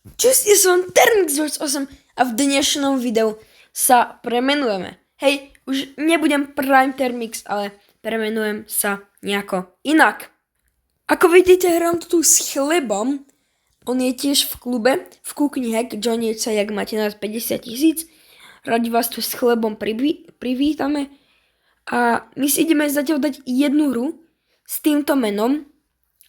Čistý som Termix 8 a v dnešnom videu sa premenujeme. Hej, už nebudem Prime Termix, ale premenujem sa nejako inak. Ako vidíte, hrám tu s Chlebom. On je tiež v klube, v Kukni Hack, joinujte sa, jak máte nás 50 000. Radi vás tu s Chlebom privítame. A my si ideme zatiaľ dať jednu hru s týmto menom.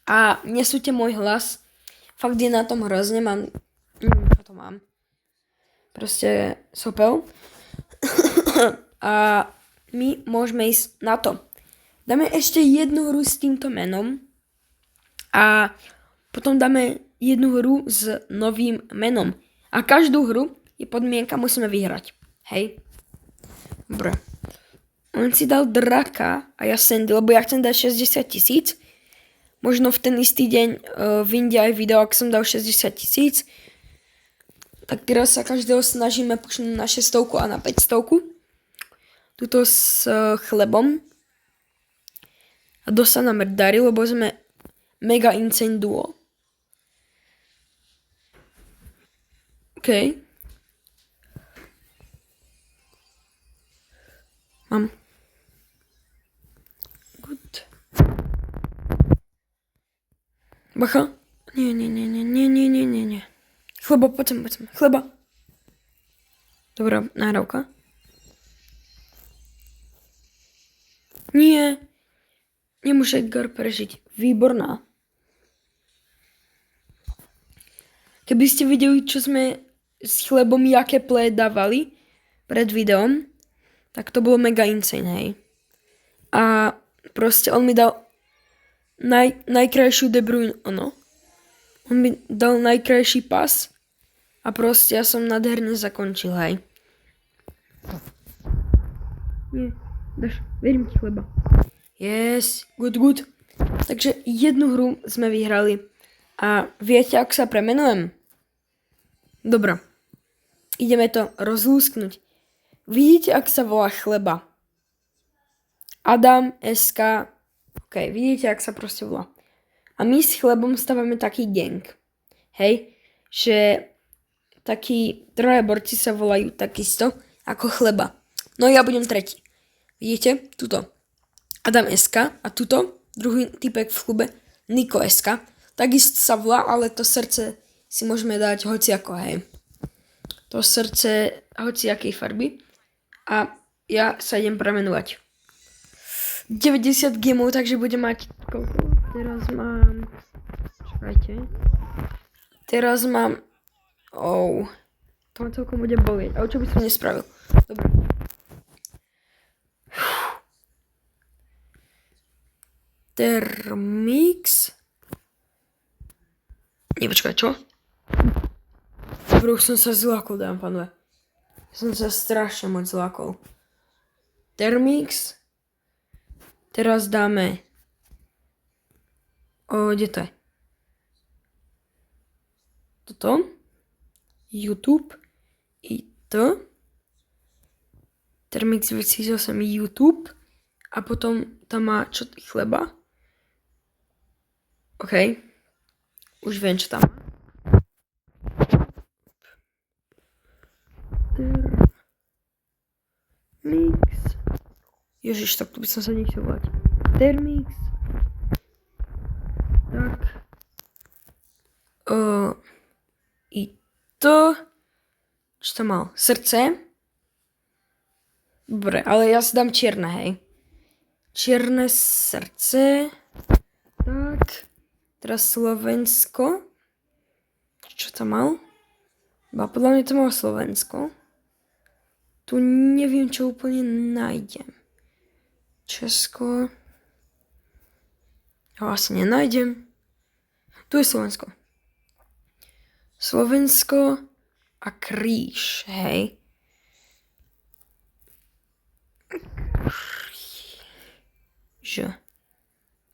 A nesúďte môj hlas. Fakt je na tom hrozne, neviem, čo to mám. Proste sopel. A my môžeme ísť na to. Dáme ešte jednu hru s týmto menom. A potom dáme jednu hru s novým menom. A každú hru je podmienka, musíme vyhrať. Hej? Dobre. On si dal draka a ja Sandy, lebo ja chcem dať 60 000. Možno v ten istý deň vyjde aj video, ak som dal 60 000. Tak teraz sa každého snažíme pušnúť na 600 a na 500. Tuto s Chlebom. A dosť sa nám darí, lebo sme mega insane duo. OK. Mám. Good. Bacha. Nie. Chleba, poď sem. Chleba. Dobrá, nahrávka. Nie. Nemôže Edgar prežiť. Výborná. Keby ste videli, čo sme s Chlebom, jaké play dávali pred videom, tak to bolo mega insane, hej. A proste on mi dal najkrajšiu De Bruyne, ono. On mi dal najkrajší pas a proste ja som nádherne zakončil, hej. Nie, dáš, verím ti, Chleba. Yes, good. Takže jednu hru sme vyhrali. A viete, ako sa premenujem? Dobre. Ideme to rozlúsknuť. Vidíte, ak sa volá Chleba? Adam SK. OK, vidíte, ak sa proste volá. A my s Chlebom stávame taký gang. Hej? Že takí troje borci sa volajú takisto ako Chleba. No ja budem tretí. Vidíte? Tuto. Adam SK a tuto druhý typek v klube Niko SK. Takisto sa volá, ale to srdce si môžeme dať hociako, hej. To srdce hociakej farby. A ja sa idem premenovať. 90 gemov, takže budem mať koľko? Teraz mám... Čakajte. Teraz mám... To ma celkom bude bolieť. Ale čo by som nespravil? Dobre. Termix. Nepočkaj, čo? Dobre, už som sa zlákol, dám panové. Som sa strašne moc zlákol. Termix. Teraz dáme... kde to je? Toto. YouTube. I to. Termix 2008 YouTube. A potom tam má čo? Chleba. OK. Už viem, čo tam má. Termix. Ježiš, tak tu by som sa nechcel volať. Termix. Tak. I to. Čo tam mal? Srdce. Dobre, ale ja si dám čierne, hej. Čierne srdce. Tak. Teraz Slovensko. Čo tam mal? Podľa mňa to malo Slovensko. Tu neviem, čo úplne nájdem. Česko. Ho asi nenájdem. Tu je Slovensko. Slovensko a kríž, hej.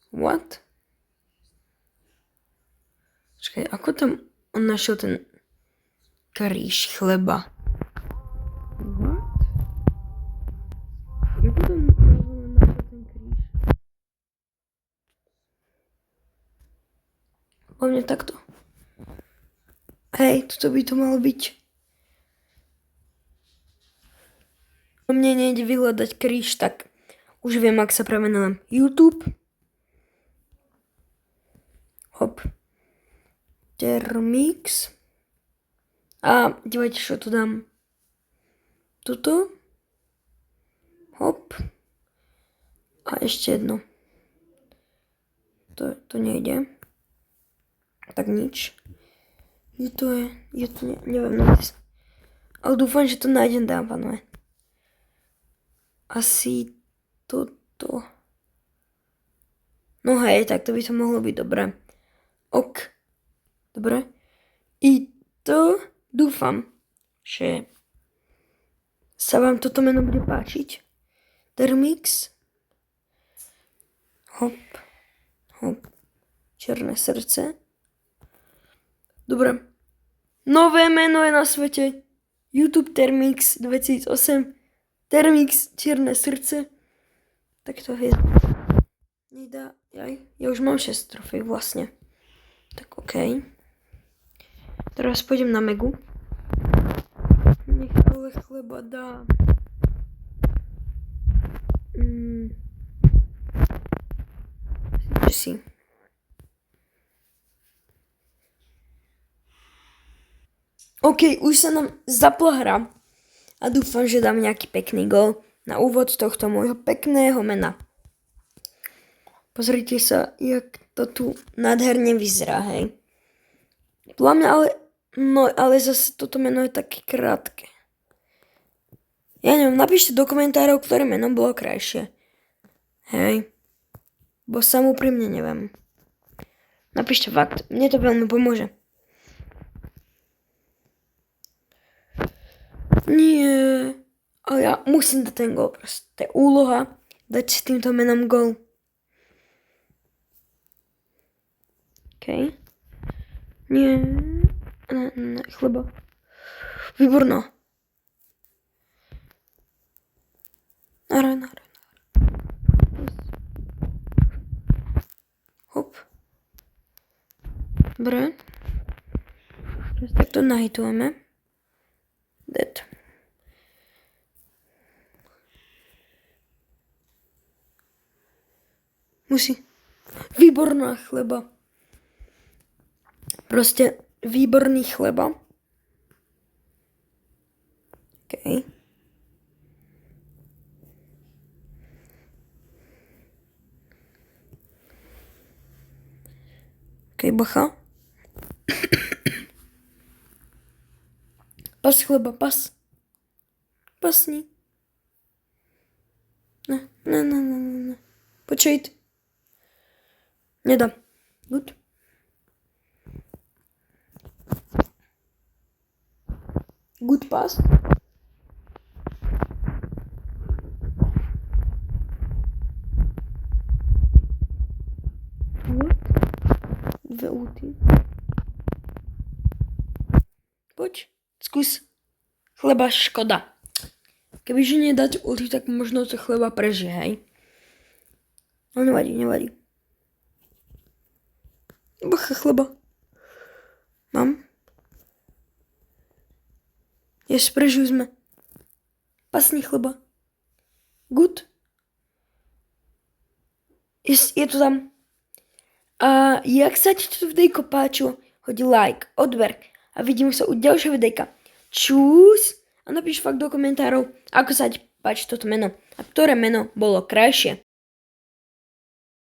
What? Čakaj, ako tam on našiel ten kríž Chleba? What? Ako tam on našiel ten kríž? Po mne takto. Hej, toto by to malo byť. Mne nejde vyhľadať kríž, tak už viem, ak sa premenujem. YouTube. Hop. Thermix. A dívajte, čo tu dám. Tuto. Hop. A ešte jedno. To nejde. Tak nič. Je to neviem, ale dúfam, že to nájdem, dávané. Asi toto. No hej, tak to by to mohlo byť dobré. Ok. Dobre. I to dúfam, že sa vám toto meno bude páčiť. Thermix. Hop. Hop. Černé srdce. Dobre. Nové meno je na svete. YouTube Thermix 2008. Thermix Čierne srdce. Tak to je. Nedá. Ja už mám 6 trofej vlastne. Tak okej. Teraz pôjdem na Megu. Nech ale chleba dá. Si. OK, už sa nám zapla hra a dúfam, že dám nejaký pekný gól na úvod tohto môjho pekného mena. Pozrite sa, jak to tu nádherne vyzerá, hej. Podľa mňa ale zase toto meno je také krátke. Ja neviem, napíšte do komentárov, ktoré meno bolo krajšie. Hej. Bo sám úprimne neviem. Napíšte fakt, mne to veľmi pomôže. Nie, ale ja musím dať ten gól proste. To je úloha dať si týmto menom gól. OK. Nie, chleba. Výborno. Nara. Hop. Dobre. Teraz takto nahitujeme. Dead. Musí. Výborná chleba. Proste výborný chleba. OK. OK, bacha. Pas chleba, pas. Pasni. Ne. Počkejte. Nedám. Good. Good pass. What? Dve úty. Poď, skús. Chleba škoda. Kebyže nedať ulti, tak možno to chleba prežije, hej? No nevadí. Bacha, chleba. Mám. Yes, prežili sme. Pasni chleba. Good. Yes, je to tam. A jak sa ti toto videjko páčilo, hodí like, odber a vidíme sa u ďalšieho videjka. Čus! A napíš fakt do komentárov, ako sa ti páči toto meno a ktoré meno bolo krajšie.